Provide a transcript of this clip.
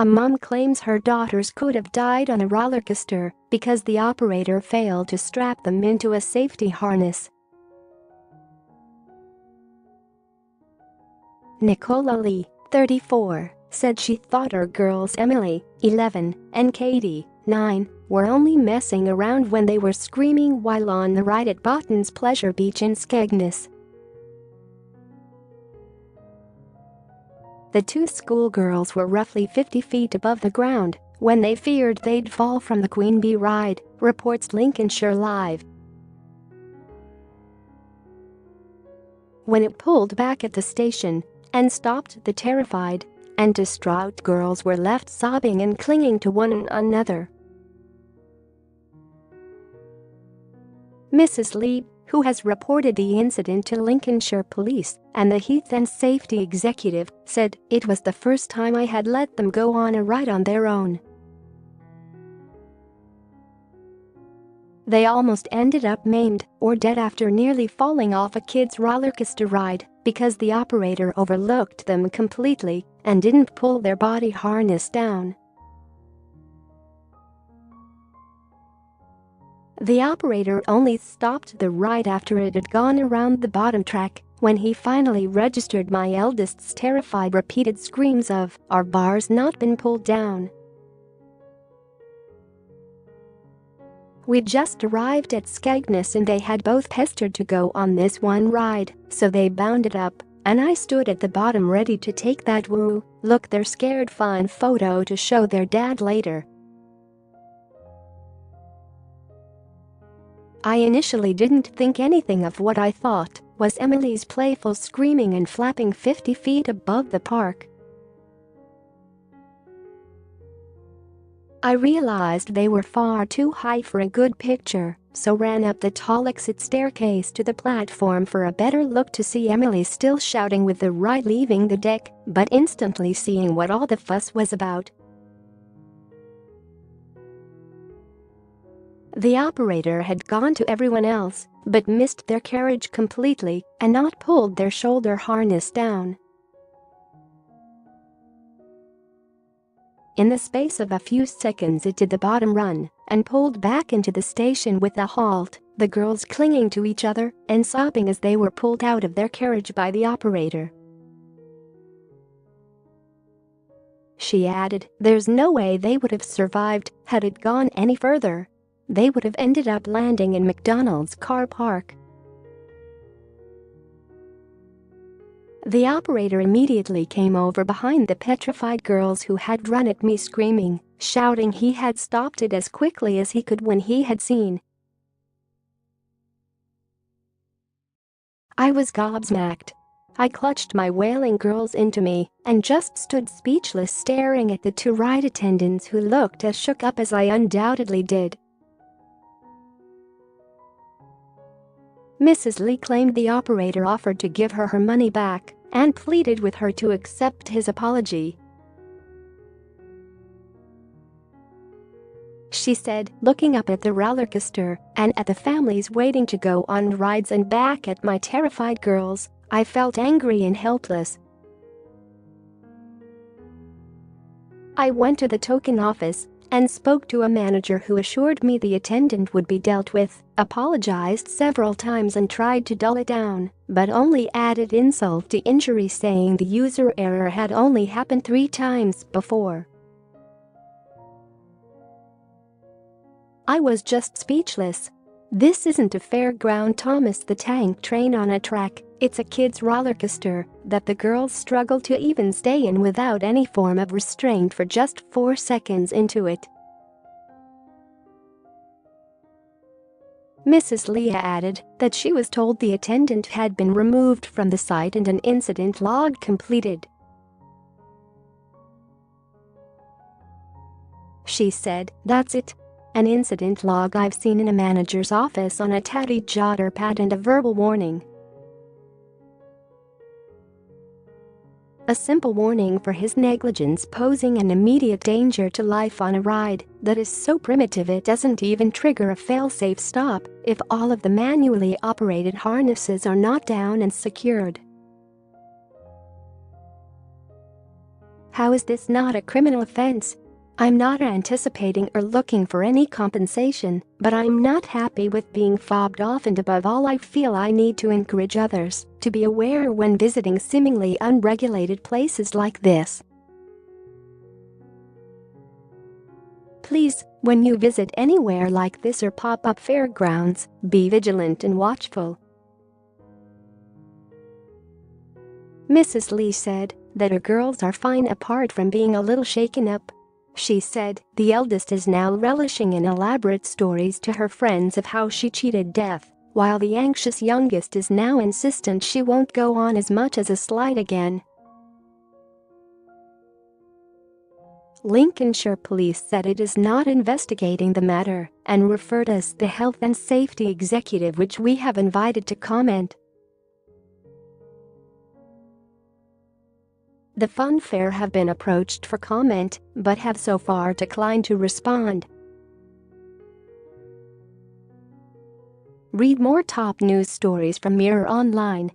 mom claims her daughters could have died on a rollercoaster because the operator failed to strap them into a safety harness. Nicola Ley, 34, said she thought her girls Emily, 11, and Katie, 9, were only messing around when they were screaming while on the ride at Botton's Pleasure Beach in Skegness. The two schoolgirls were roughly 50 feet above the ground when they feared they'd fall from the Queen Bee ride, reports Lincolnshire Live. When it pulled back at the station and stopped, the terrified and distraught girls were left sobbing and clinging to one another. Mrs. Ley, who has reported the incident to Lincolnshire Police and the Heath and Safety Executive, said, "It was the first time I had let them go on a ride on their own. They almost ended up maimed or dead after nearly falling off a kid's rollercoaster ride because the operator overlooked them completely and didn't pull their body harness down." The operator only stopped the ride after it had gone around the bottom track when he finally registered my eldest's terrified repeated screams of, "Our bar's not been pulled down." "We just arrived at Skegness and they had both pestered to go on this one ride, so they bounded up, and I stood at the bottom ready to take that woo, look they're scared fine photo to show their dad later." "I initially didn't think anything of what I thought was Emily's playful screaming and flapping 50 feet above the park. I realized they were far too high for a good picture, so ran up the tall exit staircase to the platform for a better look to see Emily still shouting with the ride leaving the deck, but instantly seeing what all the fuss was about. The operator had gone to everyone else, but missed their carriage completely and not pulled their shoulder harness down. In the space of a few seconds it did the bottom run and pulled back into the station with a halt, the girls clinging to each other and sobbing as they were pulled out of their carriage by the operator." She added, "There's no way they would have survived had it gone any further. They would have ended up landing in McDonald's car park." The operator immediately came over behind the petrified girls who had run at me screaming, shouting he had stopped it as quickly as he could when he had seen. I was gobsmacked. I clutched my wailing girls into me and just stood speechless staring at the two ride attendants who looked as shook up as I undoubtedly did. Mrs. Ley claimed the operator offered to give her money back and pleaded with her to accept his apology. She said, "Looking up at the rollercoaster and at the families waiting to go on rides and back at my terrified girls, I felt angry and helpless. I went to the token office and spoke to a manager who assured me the attendant would be dealt with, apologized several times and tried to dull it down, but only added insult to injury, saying the user error had only happened 3 times before." I was just speechless. This isn't a fairground Thomas the Tank Train on a track, it's a kid's rollercoaster that the girls struggled to even stay in without any form of restraint for just 4 seconds into it. Mrs. Ley added that she was told the attendant had been removed from the site and an incident log completed. She said, "That's it. An incident log I've seen in a manager's office on a tatty jotter pad and a verbal warning. A simple warning for his negligence posing an immediate danger to life on a ride that is so primitive it doesn't even trigger a fail-safe stop if all of the manually operated harnesses are not down and secured." How is this not a criminal offense? I'm not anticipating or looking for any compensation, but I'm not happy with being fobbed off, and above all I feel I need to encourage others to be aware when visiting seemingly unregulated places like this. Please, when you visit anywhere like this or pop-up fairgrounds, be vigilant and watchful. Mrs. Ley said that her girls are fine apart from being a little shaken up. She said the eldest is now relishing in elaborate stories to her friends of how she cheated death, while the anxious youngest is now insistent she won't go on as much as a slide again. Lincolnshire Police said it is not investigating the matter and referred us the Heath and Safety Executive, which we have invited to comment. The fun fair have been approached for comment but have so far declined to respond. Read more top news stories from Mirror Online.